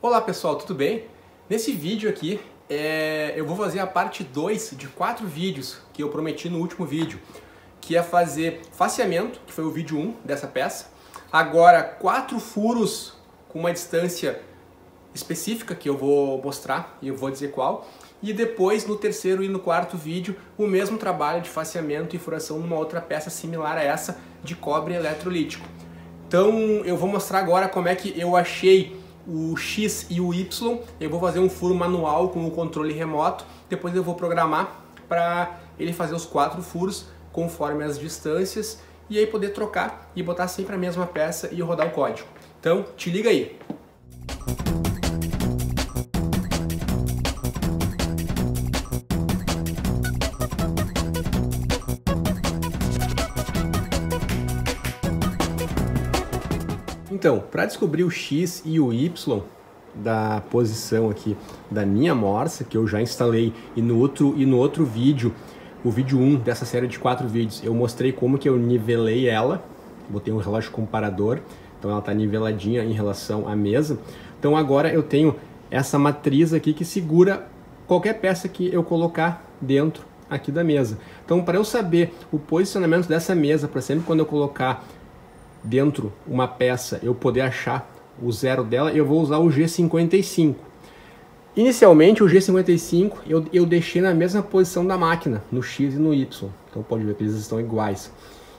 Olá pessoal, tudo bem? Nesse vídeo aqui eu vou fazer a parte 2 de 4 vídeos que eu prometi no último vídeo, que é fazer faceamento, que foi o vídeo 1 dessa peça, agora 4 furos com uma distância específica que eu vou mostrar e eu vou dizer qual, e depois no terceiro e no quarto vídeo o mesmo trabalho de faceamento e furação numa outra peça similar a essa de cobre eletrolítico. Então eu vou mostrar agora como é que eu achei o X e o Y. Eu vou fazer um furo manual com o controle remoto, depois eu vou programar para ele fazer os 4 furos conforme as distâncias e aí poder trocar e botar sempre a mesma peça e rodar o código. Então te liga aí! Então, para descobrir o X e o Y da posição aqui da minha morsa, que eu já instalei, e no outro vídeo, o vídeo 1 dessa série de 4 vídeos, eu mostrei como que eu nivelei ela, botei um relógio comparador, então ela está niveladinha em relação à mesa. Então agora eu tenho essa matriz aqui que segura qualquer peça que eu colocar dentro aqui da mesa. Então para eu saber o posicionamento dessa mesa, para sempre quando eu colocar dentro uma peça eu poder achar o zero dela, eu vou usar o G55. Inicialmente o G55 eu deixei na mesma posição da máquina, no X e no Y. Então pode ver que eles estão iguais.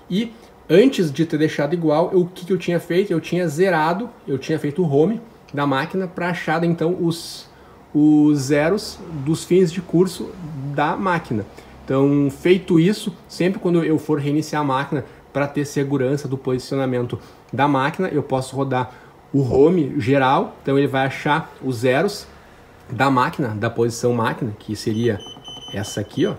E antes de ter deixado igual, o que eu tinha feito? Eu tinha zerado, eu tinha feito o home da máquina para achar então os zeros dos fins de curso da máquina. Então feito isso, sempre quando eu for reiniciar a máquina, para ter segurança do posicionamento da máquina, eu posso rodar o home geral, então ele vai achar os zeros da máquina, da posição máquina, que seria essa aqui, ó.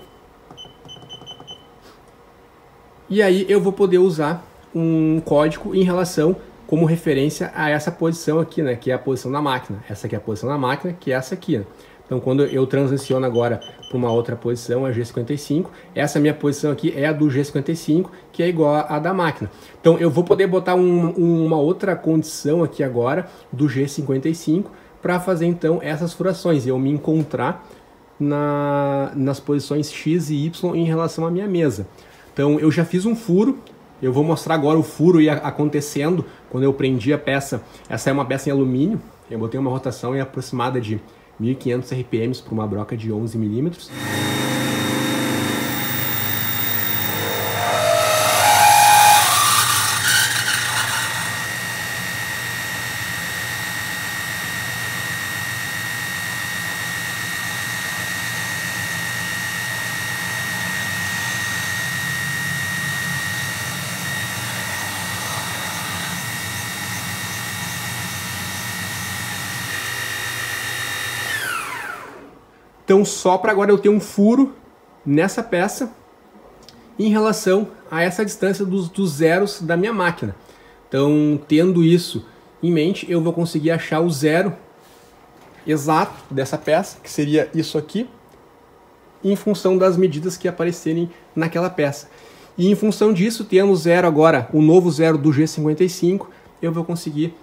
E aí eu vou poder usar um código em relação como referência a essa posição aqui, né, que é a posição da máquina. Essa aqui é a posição da máquina, que é essa aqui, né? Então quando eu transiciono agora para uma outra posição, a G55, essa minha posição aqui é a do G55, que é igual à da máquina. Então eu vou poder botar uma outra condição aqui agora do G55 para fazer então essas furações e eu me encontrar nas posições X e Y em relação à minha mesa. Então eu já fiz um furo, eu vou mostrar agora o furo ia acontecendo quando eu prendi a peça. Essa é uma peça em alumínio, eu botei uma rotação aproximada de 1500 RPM para uma broca de 11 milímetros. Então só para agora eu ter um furo nessa peça em relação a essa distância dos zeros da minha máquina. Então tendo isso em mente, eu vou conseguir achar o zero exato dessa peça, que seria isso aqui, em função das medidas que aparecerem naquela peça. E em função disso, tendo o zero agora, o novo zero do G55, eu vou conseguir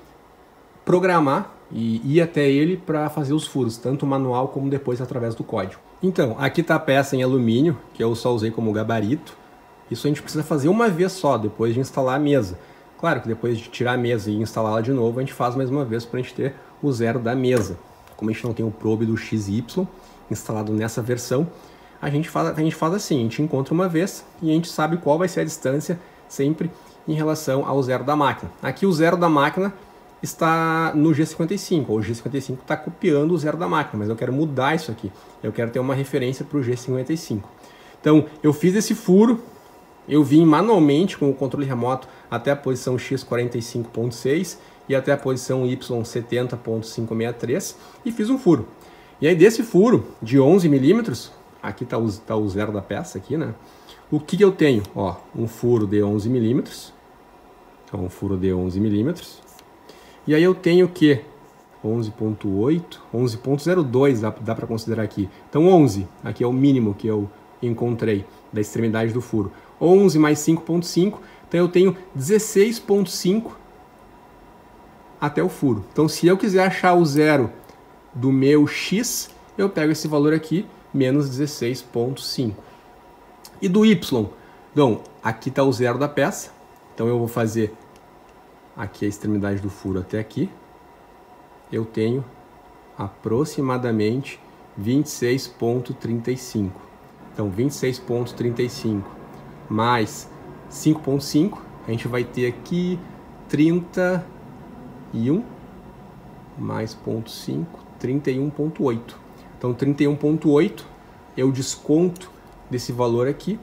programar e ir até ele para fazer os furos, tanto manual como depois através do código. Então, aqui está a peça em alumínio, que eu só usei como gabarito. Isso a gente precisa fazer uma vez só, depois de instalar a mesa. Claro que depois de tirar a mesa e instalá-la de novo, a gente faz mais uma vez para a gente ter o zero da mesa. Como a gente não tem o probe do XY instalado nessa versão, a gente faz assim, a gente encontra uma vez e a gente sabe qual vai ser a distância sempre em relação ao zero da máquina. Aqui o zero da máquina está no G55, o G55 está copiando o zero da máquina, mas eu quero mudar isso aqui, eu quero ter uma referência para o G55. Então eu fiz esse furo, eu vim manualmente com o controle remoto até a posição X45.6 e até a posição Y70.563 e fiz um furo. E aí desse furo de 11 milímetros, aqui está o zero da peça aqui, né? O que eu tenho? Ó, um furo de 11 milímetros, então um furo de 11 milímetros. E aí eu tenho que 11.8, 11.02 dá para considerar aqui. Então 11, aqui é o mínimo que eu encontrei da extremidade do furo. 11 mais 5.5, então eu tenho 16.5 até o furo. Então, se eu quiser achar o zero do meu x, eu pego esse valor aqui, menos 16,5. E do y? Então, aqui está o zero da peça. Então, eu vou fazer aqui a extremidade do furo até aqui. Eu tenho aproximadamente 26,35. Então, 26,35 mais 5,5, a gente vai ter aqui 31 mais 0,5, 31,8. Então, 31,8 eu desconto desse valor aqui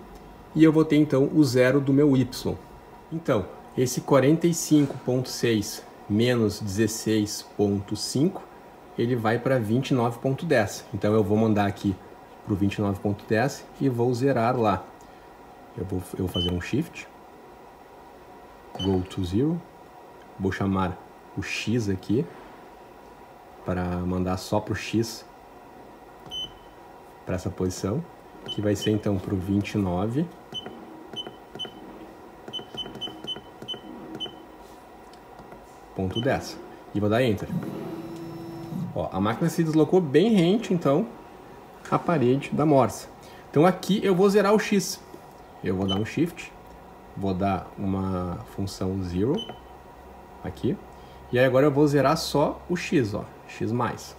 e eu vou ter, então, o zero do meu y. Então, esse 45,6 menos 16,5, ele vai para 29,10. Então, eu vou mandar aqui para o 29,10 e vou zerar lá. Eu vou fazer um shift, go to zero, vou chamar o x aqui, para mandar só para o x, para essa posição, que vai ser então para o 29,10. E vou dar Enter. Ó, a máquina se deslocou bem rente, então, à parede da morsa. Então aqui eu vou zerar o x. Eu vou dar um Shift, vou dar uma função zero aqui. E aí agora eu vou zerar só o x, ó, x mais.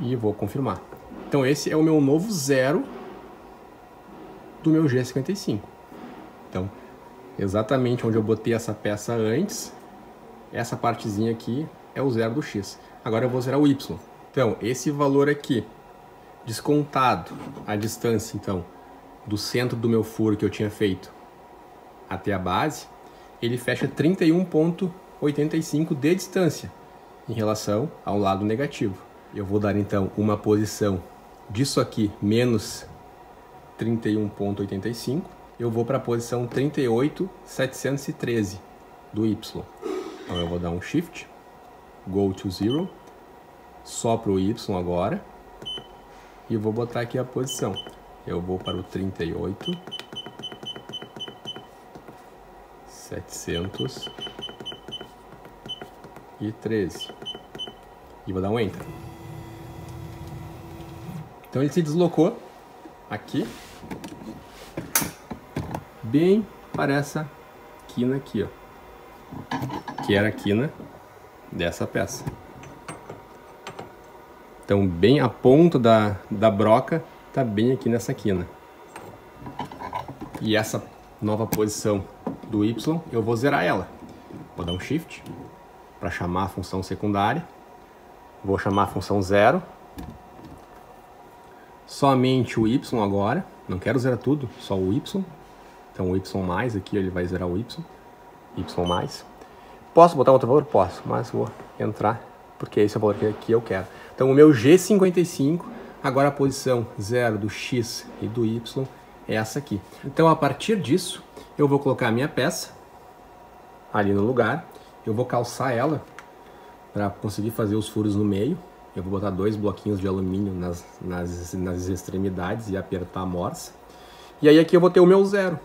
E vou confirmar. Então esse é o meu novo zero do meu G55. Então, exatamente onde eu botei essa peça antes, essa partezinha aqui é o zero do x. Agora eu vou zerar o y. Então, esse valor aqui, descontado a distância, então, do centro do meu furo que eu tinha feito até a base, ele fecha 31,85 de distância em relação ao lado negativo. Eu vou dar, então, uma posição disso aqui, menos 31,85. Eu vou para a posição 38,713 do y. Então, eu vou dar um Shift, go to zero, só para o y agora, e vou botar aqui a posição. Eu vou para o 38,713 e vou dar um Enter. Então ele se deslocou aqui, bem para essa quina aqui, ó, que era a quina dessa peça. Então, bem a ponta da broca está bem aqui nessa quina. E essa nova posição do y, eu vou zerar ela. Vou dar um Shift para chamar a função secundária. Vou chamar a função zero. Somente o y agora. Não quero zerar tudo, só o y. Então, o y mais aqui, ele vai zerar o y. Y mais. Posso botar outro valor? Posso, mas vou entrar porque esse é o valor que eu quero. Então, o meu G55, agora a posição 0 do x e do y é essa aqui. Então, a partir disso, eu vou colocar a minha peça ali no lugar. Eu vou calçar ela para conseguir fazer os furos no meio. Eu vou botar 2 bloquinhos de alumínio nas extremidades e apertar a morsa. E aí aqui eu vou ter o meu zero.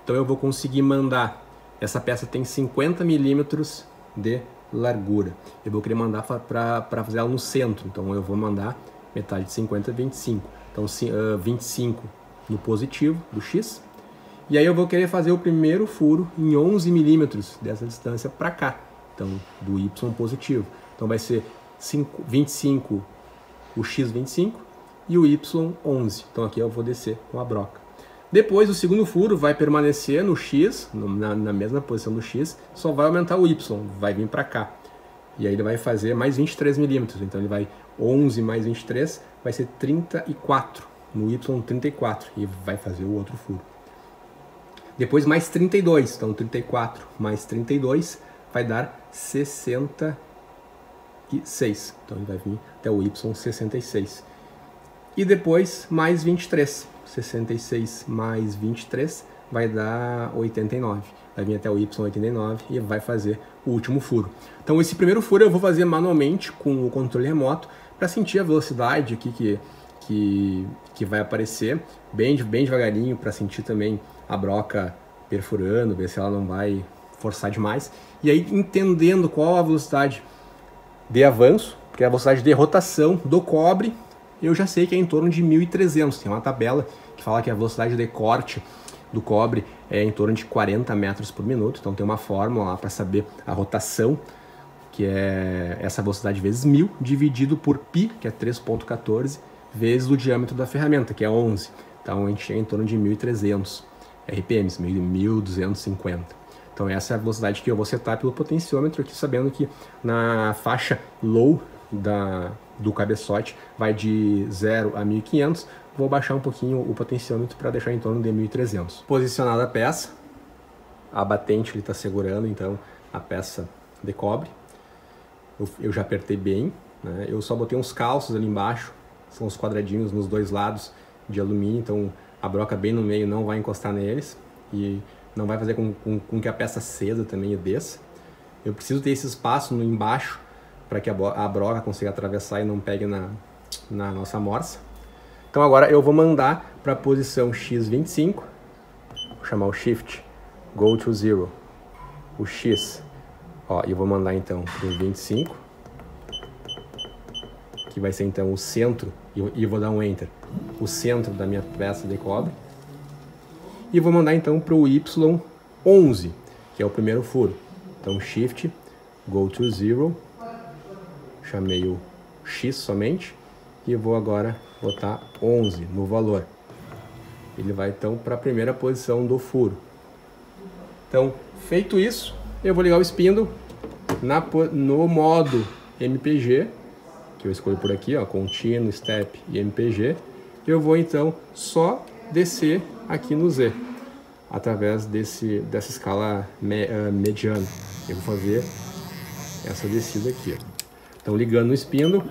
Então, eu vou conseguir mandar. Essa peça tem 50 milímetros de largura. Eu vou querer mandar para fazer ela no centro. Então, eu vou mandar metade de 50 a 25. Então, 25 no positivo do X. E aí eu vou querer fazer o primeiro furo em 11 milímetros dessa distância para cá. Então, do Y positivo. Então, vai ser 25 o X 25 e o Y 11. Então, aqui eu vou descer com a broca. Depois, o segundo furo vai permanecer no X, na mesma posição do X, só vai aumentar o Y, vai vir para cá. E aí ele vai fazer mais 23 milímetros. Então, ele vai 11 mais 23, vai ser 34, no Y 34, e vai fazer o outro furo. Depois, mais 32, então 34 mais 32 vai dar 66. Então, ele vai vir até o Y 66. E depois, mais 23. 66 mais 23 vai dar 89. Vai vir até o Y89 e vai fazer o último furo. Então, esse primeiro furo eu vou fazer manualmente com o controle remoto para sentir a velocidade aqui que vai aparecer bem devagarinho, para sentir também a broca perfurando, ver se ela não vai forçar demais. E aí, entendendo qual a velocidade de avanço, porque a velocidade de rotação do cobre, eu já sei que é em torno de 1.300. Tem uma tabela que fala que a velocidade de corte do cobre é em torno de 40 metros por minuto. Então tem uma fórmula lá para saber a rotação, que é essa velocidade vezes 1.000, dividido por π, que é 3,14, vezes o diâmetro da ferramenta, que é 11. Então a gente chega em torno de 1.300 RPMs, 1.250. Então essa é a velocidade que eu vou setar pelo potenciômetro aqui, sabendo que na faixa low do cabeçote vai de 0 a 1.500. Vou baixar um pouquinho o potenciômetro para deixar em torno de 1.300. Posicionada a peça, a batente ele está segurando então a peça de cobre. Eu já apertei bem, né? Eu só botei uns calços ali embaixo, são os quadradinhos nos dois lados de alumínio, então a broca bem no meio não vai encostar neles e não vai fazer com que a peça ceda também e desça. Eu preciso ter esse espaço no embaixo para que a broca consiga atravessar e não pegue na nossa morsa. Então agora eu vou mandar para a posição X25, vou chamar o Shift, Go to Zero, o X, ó, e eu vou mandar então para o 25, que vai ser então o centro, e vou dar um Enter, o centro da minha peça de cobre. E vou mandar então para o Y11, que é o primeiro furo. Então Shift, Go to Zero, chamei o X somente, e vou agora botar 11 no valor. Ele vai então para a primeira posição do furo. Então, feito isso, eu vou ligar o spindle no modo MPG, que eu escolho por aqui, ó, Contínuo, Step e MPG. Eu vou então só descer aqui no Z, através dessa escala mediana. Eu vou fazer essa descida aqui, ó. Então, ligando o spindle,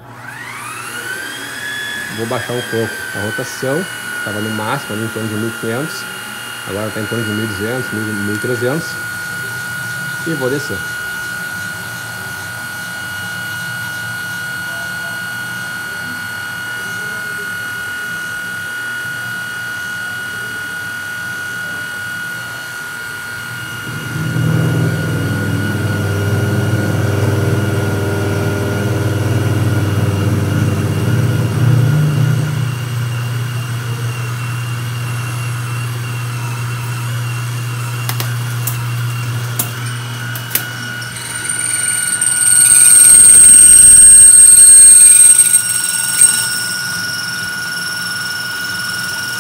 vou baixar um pouco a rotação, estava no máximo ali em torno de 1.500, agora está em torno de 1.200, 1.300 e vou descer.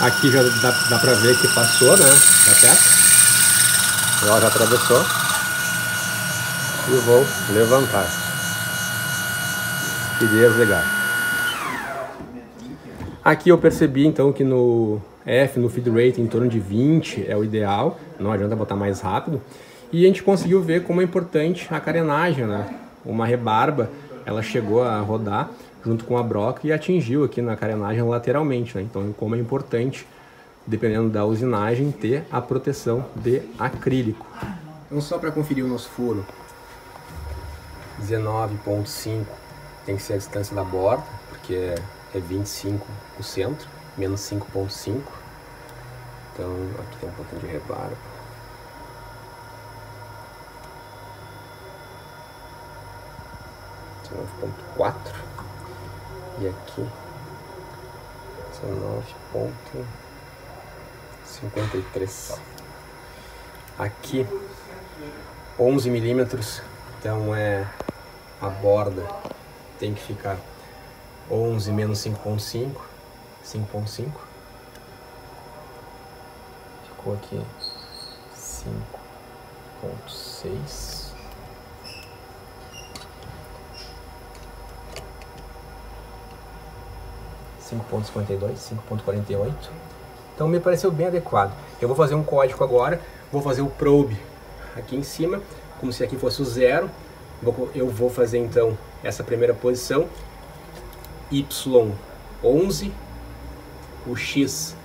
Aqui já dá pra ver que passou, né, da peça. Ela já atravessou. E vou levantar e desligar. Aqui eu percebi então que no F, no feed rate, em torno de 20 é o ideal. Não adianta botar mais rápido. E a gente conseguiu ver como é importante a carenagem, né? Uma rebarba, ela chegou a rodar junto com a broca e atingiu aqui na carenagem lateralmente, né? Então, como é importante, dependendo da usinagem, ter a proteção de acrílico. Então, só para conferir o nosso furo, 19,5 tem que ser a distância da borda, porque é 25 o centro, menos 5,5. Então, aqui tem um pouquinho de rebarba. .4 e aqui 19,53. Aqui 11 milímetros, então a borda tem que ficar 11 menos 5,5, 5,5. Ficou aqui 5,6. 5,52, 5,48. Então me pareceu bem adequado. Eu vou fazer um código agora, vou fazer o probe aqui em cima, como se aqui fosse o 0. Eu vou fazer então essa primeira posição, Y11, o X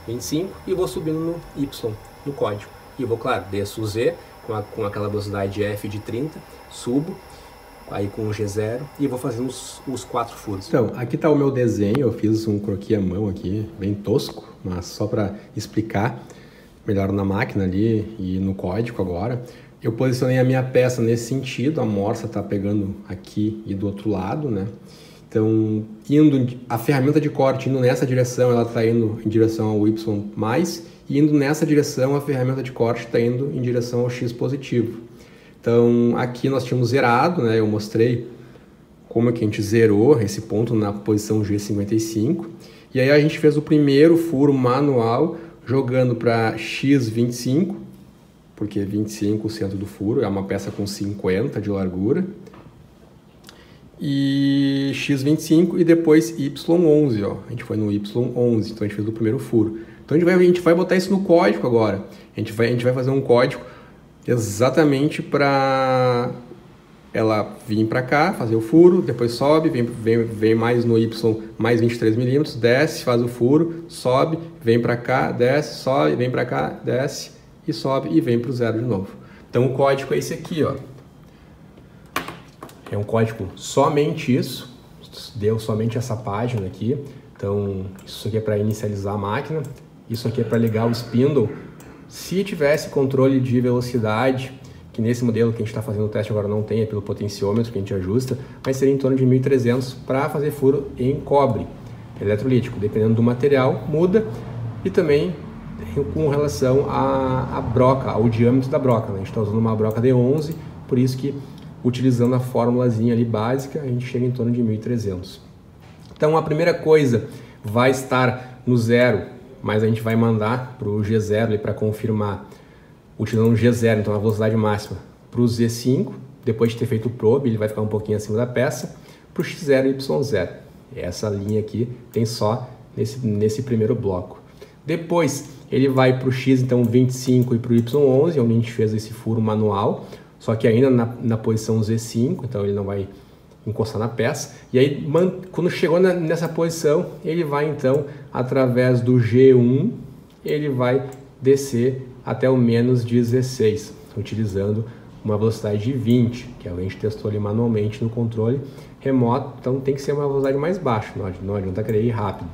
25 e vou subindo no Y no código. E vou, claro, desço o Z com aquela velocidade F de 30, subo, aí com o G0 e vou fazendo os 4 furos. Então, aqui está o meu desenho, eu fiz um croquis à mão aqui, bem tosco, mas só para explicar melhor na máquina ali e no código agora. eu posicionei a minha peça nesse sentido, a morsa está pegando aqui e do outro lado, né? Então, a ferramenta de corte indo nessa direção, ela está indo em direção ao Y+, e indo nessa direção, a ferramenta de corte está indo em direção ao X positivo. Então, aqui nós tínhamos zerado, né? Eu mostrei como é que a gente zerou esse ponto na posição G55. E aí a gente fez o primeiro furo manual, jogando para X25, porque 25 o centro do furo, é uma peça com 50 de largura. E X25 e depois Y11, ó. A gente foi no Y11, então a gente fez o primeiro furo. Então a gente vai botar isso no código agora. A gente vai fazer um código exatamente para ela vir para cá, fazer o furo, depois sobe, vem mais no Y mais 23 milímetros, desce, faz o furo, sobe, vem para cá, desce, sobe, vem para cá, desce e sobe e vem para o zero de novo. Então o código é esse aqui, ó. É um código somente isso, deu somente essa página aqui. Então isso aqui é para inicializar a máquina, isso aqui é para ligar o spindle. Se tivesse controle de velocidade, que nesse modelo que a gente está fazendo o teste agora não tem, é pelo potenciômetro que a gente ajusta, mas seria em torno de 1.300 para fazer furo em cobre eletrolítico. Dependendo do material, muda, e também com relação à broca, ao diâmetro da broca, né? A gente está usando uma broca de 11, por isso que utilizando a formulazinha ali básica, a gente chega em torno de 1.300. Então a primeira coisa vai estar no zero, mas a gente vai mandar para o G0 para confirmar, utilizando o G0, então a velocidade máxima, para o Z5, depois de ter feito o probe, ele vai ficar um pouquinho acima da peça, para o X0 e Y0. Essa linha aqui tem só nesse primeiro bloco. Depois ele vai para o X, então 25 e para o Y11, onde a gente fez esse furo manual, só que ainda na posição Z5, então ele não vai encostar na peça. E aí, quando chegou nessa posição, ele vai então, através do G1, ele vai descer até o menos 16, utilizando uma velocidade de 20, que a gente testou ali manualmente no controle remoto, então tem que ser uma velocidade mais baixa, não adianta querer ir rápido.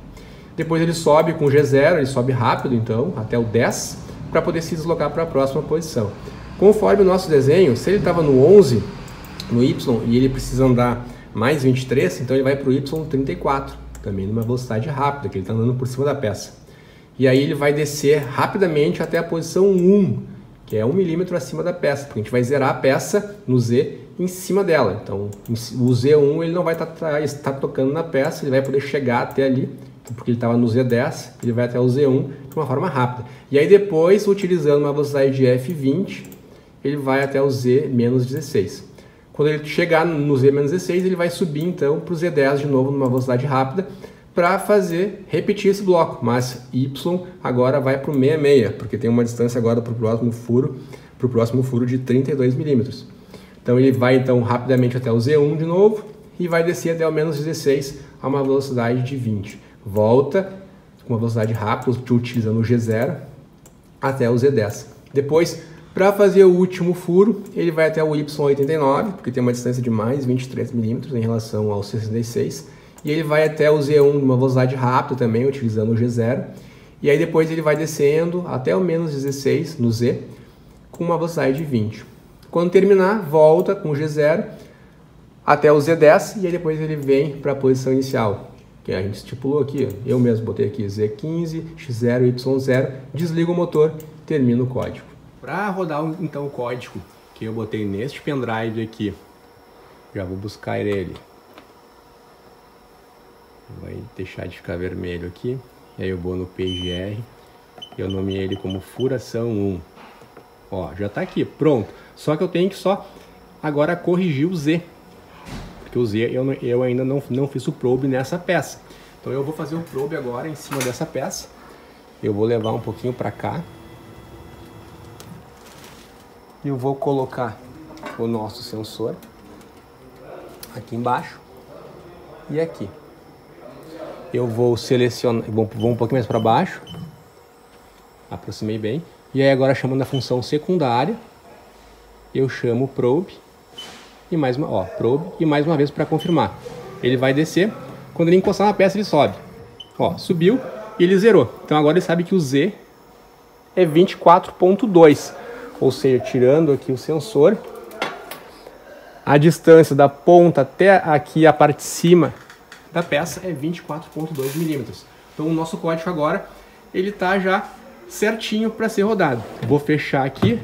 Depois ele sobe com o G0, ele sobe rápido então, até o 10, para poder se deslocar para a próxima posição. Conforme o nosso desenho, se ele estava no 11, no Y, e ele precisa andar mais 23, então ele vai para o Y34, também numa velocidade rápida, que ele está andando por cima da peça. E aí ele vai descer rapidamente até a posição 1, que é 1 milímetro acima da peça, porque a gente vai zerar a peça no Z em cima dela. Então o Z1 ele não vai estar tocando na peça, ele vai poder chegar até ali, porque ele estava no Z10, ele vai até o Z1 de uma forma rápida. E aí depois, utilizando uma velocidade de F20, ele vai até o Z-16. Quando ele chegar no Z-16, ele vai subir então para o Z10 de novo numa velocidade rápida para repetir esse bloco, mas Y agora vai para o 66, porque tem uma distância agora para o próximo furo de 32 milímetros. Então ele vai então rapidamente até o Z1 de novo e vai descer até o menos 16 a uma velocidade de 20. Volta com uma velocidade rápida, utilizando o G0 até o Z10. Depois, para fazer o último furo, ele vai até o Y89, porque tem uma distância de mais 23 milímetros em relação ao 66. E ele vai até o Z1 numa velocidade rápida também, utilizando o G0. E aí depois ele vai descendo até o menos 16 no Z, com uma velocidade de 20. Quando terminar, volta com o G0 até o Z10 e aí depois ele vem para a posição inicial, que a gente estipulou aqui. Eu mesmo botei aqui Z15, X0, Y0, desliga o motor, termina o código. Para rodar então o código que eu botei neste pendrive aqui, já vou buscar ele. Vai deixar de ficar vermelho aqui. E aí eu vou no PGR. Eu nomeei ele como Furação 1. Ó, já tá aqui, pronto. Só que eu tenho que só agora corrigir o Z. Porque o Z eu ainda não fiz o probe nessa peça. Então eu vou fazer o probe agora em cima dessa peça. Eu vou levar um pouquinho para cá. Eu vou colocar o nosso sensor aqui embaixo e aqui. Eu vou selecionar, vou um pouquinho mais para baixo, aproximei bem, e aí agora chamando a função secundária, eu chamo probe e mais uma vez para confirmar. Ele vai descer, quando ele encostar na peça ele sobe. Ó, subiu e ele zerou. Então agora ele sabe que o Z é 24.2. ou seja, tirando aqui o sensor, a distância da ponta até aqui a parte de cima da peça é 24,2 milímetros. Então o nosso código agora ele está já certinho para ser rodado. Vou fechar aqui,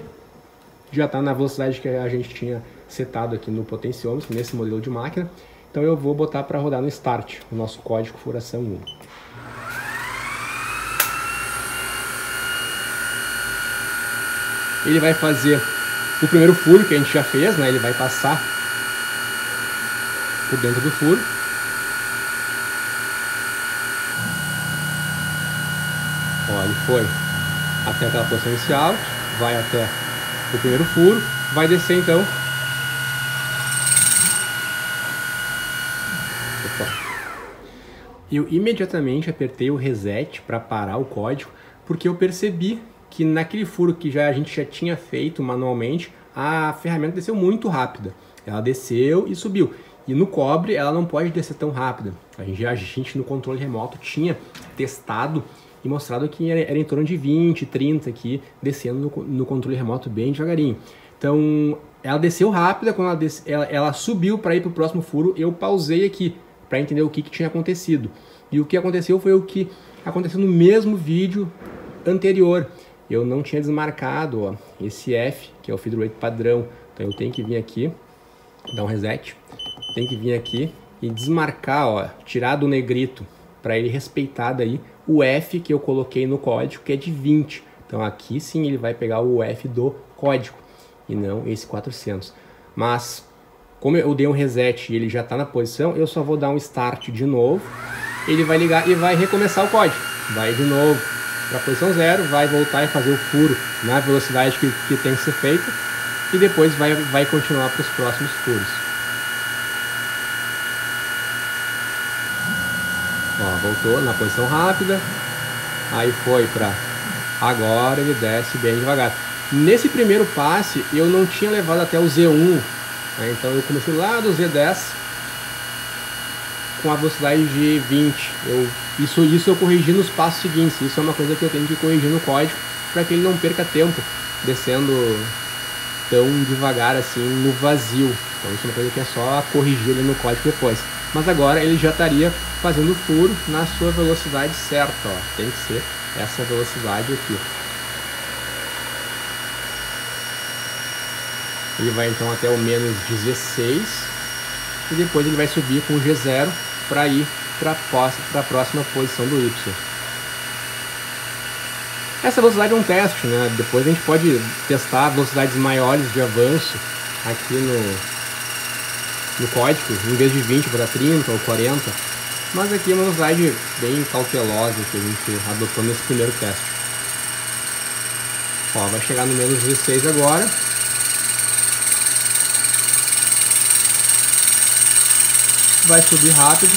já está na velocidade que a gente tinha setado aqui no potenciômetro, nesse modelo de máquina. Então eu vou botar para rodar no start, o nosso código furação 1. Ele vai fazer o primeiro furo que a gente já fez, né? Ele vai passar por dentro do furo. Ó, ele foi até aquela posição inicial, vai até o primeiro furo, vai descer então. Eu imediatamente apertei o reset para parar o código, porque eu percebi que naquele furo que a gente já tinha feito manualmente, a ferramenta desceu muito rápida. Ela desceu e subiu. E no cobre ela não pode descer tão rápida. A gente no controle remoto tinha testado e mostrado que era em torno de 20, 30 aqui, descendo no controle remoto bem devagarinho. Então ela desceu rápida, quando ela subiu para ir para o próximo furo, eu pausei aqui para entender o que tinha acontecido. E o que aconteceu foi o que aconteceu no mesmo vídeo anterior. Eu não tinha desmarcado, ó, esse F, que é o feed rate padrão. Então eu tenho que vir aqui, dar um reset, tenho que vir aqui e desmarcar, ó, tirar do negrito, para ele respeitar daí o F que eu coloquei no código, que é de 20. Então aqui sim ele vai pegar o F do código e não esse 400. Mas como eu dei um reset e ele já está na posição, eu só vou dar um start de novo. Ele vai ligar e vai recomeçar o código. Vai de novo para a posição 0, vai voltar e fazer o furo na velocidade que tem que ser feita. E depois vai continuar para os próximos furos. Ó, voltou na posição rápida. Aí foi para... Agora ele desce bem devagar. Nesse primeiro passe eu não tinha levado até o Z1. Então eu comecei lá do Z10 com a velocidade de 20. Isso eu corrigi nos passos seguintes. Isso é uma coisa que eu tenho que corrigir no código para que ele não perca tempo descendo tão devagar assim no vazio. Então isso é uma coisa que é só corrigir ali no código depois. Mas agora ele já estaria fazendo o furo na sua velocidade certa. Ó. Tem que ser essa velocidade aqui. Ele vai então até o menos 16 e depois ele vai subir com o G0 para ir para a próxima posição do Y. Essa velocidade é um teste, né? Depois a gente pode testar velocidades maiores de avanço aqui no código, em vez de 20 para 30 ou 40, mas aqui é uma velocidade bem cautelosa que a gente adotou nesse primeiro teste. Ó, vai chegar no menos 16 agora. Vai subir rápido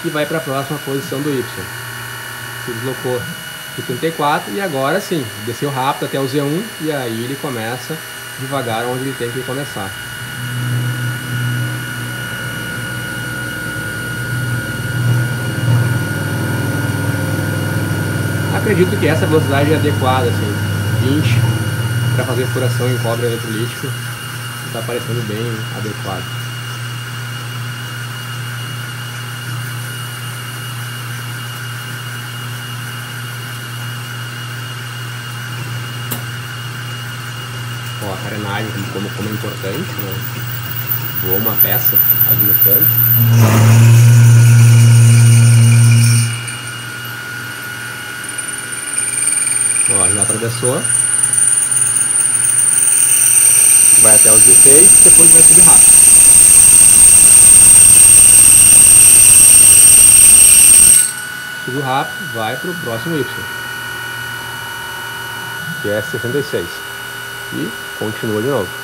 e vai para a próxima posição do Y. Se deslocou de 34 e agora sim, desceu rápido até o Z1 e aí ele começa devagar onde ele tem que começar. Acredito que essa velocidade é adequada, assim, 20 para fazer furação em cobre eletrolítico, está parecendo bem adequado. Ó, a carenagem como é importante, né? Voou uma peça ali no canto. Ó, já atravessou. Vai até os 16, depois vai subir rápido. Subiu rápido, vai para o próximo Y, que é 66. E continua de novo.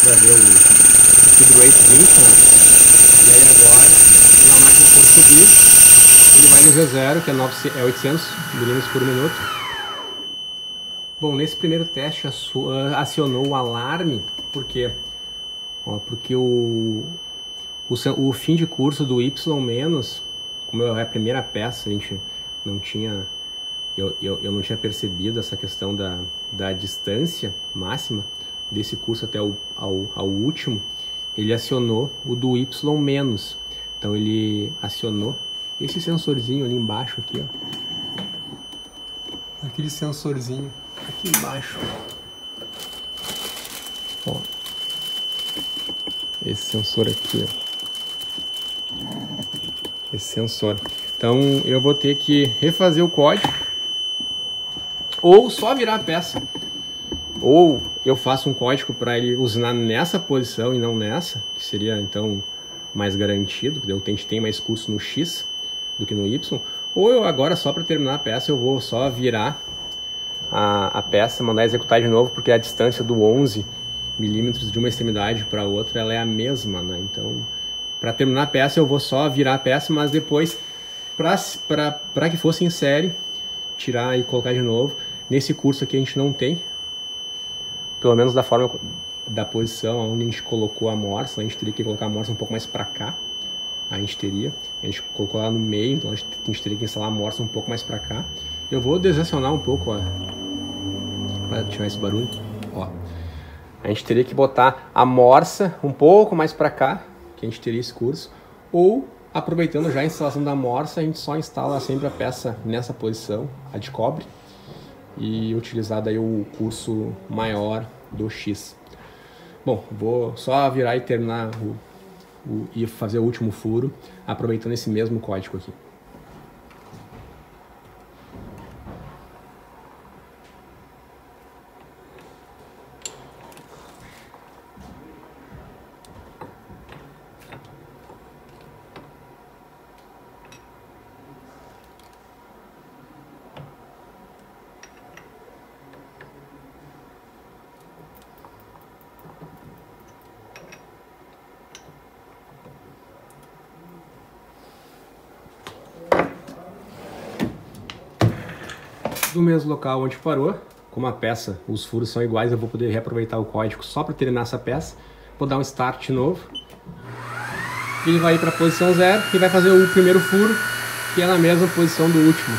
para ver o feed rate 20, né? E aí agora, quando a máquina for subir, ele vai no V0, que é 800 milímetros por minuto. Bom, nesse primeiro teste acionou o alarme, por quê? Porque o fim de curso do Y-, como é a primeira peça, a gente não tinha, eu não tinha percebido essa questão da distância máxima desse curso até ao último, ele acionou o do Y-. Então ele acionou esse sensorzinho ali embaixo aqui, ó. Aquele sensorzinho aqui embaixo. Ó. Esse sensor aqui, ó. Esse sensor. Então eu vou ter que refazer o código ou só virar a peça. Ou eu faço um código para ele usinar nessa posição e não nessa, que seria então mais garantido, que a gente tem mais curso no X do que no Y. Ou eu agora, só para terminar a peça, eu vou só virar a peça, mandar executar de novo, porque a distância do 11 milímetros de uma extremidade para outra ela é a mesma, né? Então, para terminar a peça, eu vou só virar a peça, mas depois, para que fosse em série, tirar e colocar de novo. Nesse curso aqui a gente não tem, pelo menos da forma, da posição onde a gente colocou a morsa, a gente teria que colocar a morsa um pouco mais para cá. A gente colocou lá no meio, então a gente teria que instalar a morsa um pouco mais para cá. Eu vou desacionar um pouco, ó, para tirar esse barulho, ó. A gente teria que botar a morsa um pouco mais para cá, que a gente teria esse curso, ou aproveitando já a instalação da morsa, a gente só instala sempre a peça nessa posição, a de cobre, e utilizar daí o curso maior do X. Bom, vou só virar e terminar e fazer o último furo, aproveitando esse mesmo código aqui. Do mesmo local onde parou, como a peça, os furos são iguais, eu vou poder reaproveitar o código só para terminar essa peça. Vou dar um start novo. Ele vai ir para a posição 0 e vai fazer o primeiro furo, que é na mesma posição do último.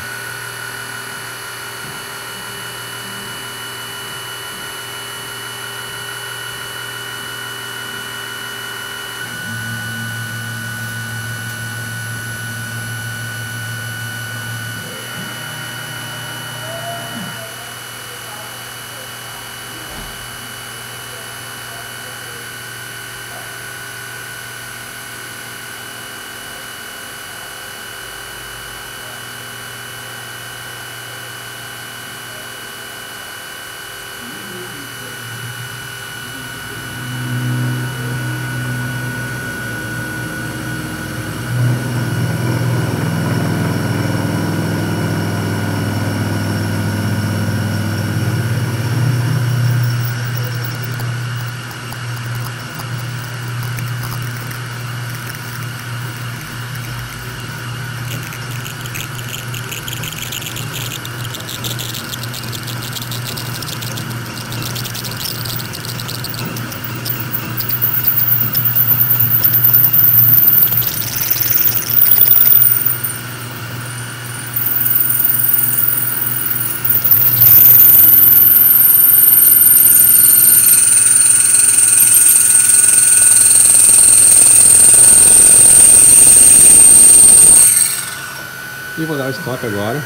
E vou dar o stop agora,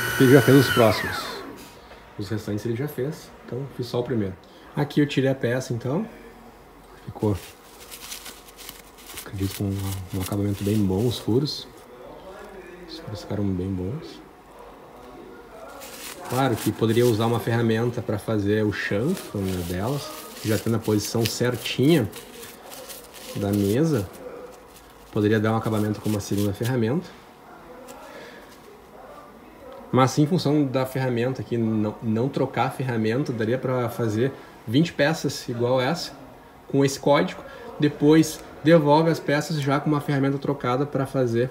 porque ele já fez os próximos. Os restantes ele já fez, então fiz só o primeiro. Aqui eu tirei a peça, então. Ficou, acredito, com um acabamento bem bom, os furos. Os furos ficaram bem bons. Claro que poderia usar uma ferramenta para fazer o chanfro, né, delas, já tendo a posição certinha da mesa. Poderia dar um acabamento com uma segunda ferramenta. Mas em função da ferramenta aqui, não trocar a ferramenta, daria para fazer 20 peças igual essa, com esse código, depois devolve as peças já com uma ferramenta trocada para fazer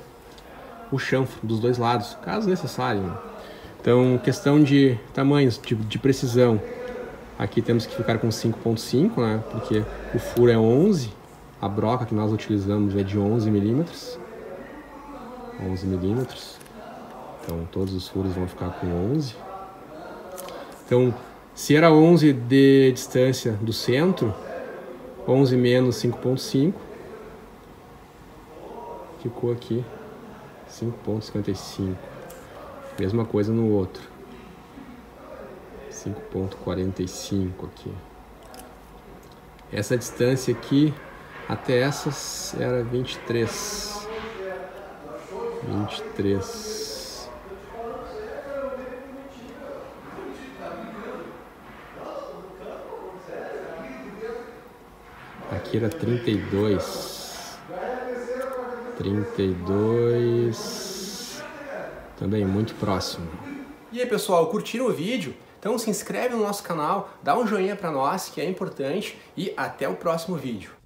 o chanfro dos dois lados, caso necessário, né? Então, questão de tamanhos, de precisão, aqui temos que ficar com 5.5, né? Porque o furo é 11, a broca que nós utilizamos é de 11 milímetros. 11 milímetros. Então, todos os furos vão ficar com 11. Então, se era 11 de distância do centro, 11 menos 5.5, ficou aqui 5.55. Mesma coisa no outro. 5.45 aqui. Essa distância aqui até essas era 23. 23. Aqui era 32. 32. Também muito próximo. E aí, pessoal, curtiram o vídeo? Então se inscreve no nosso canal, dá um joinha para nós, que é importante, e até o próximo vídeo.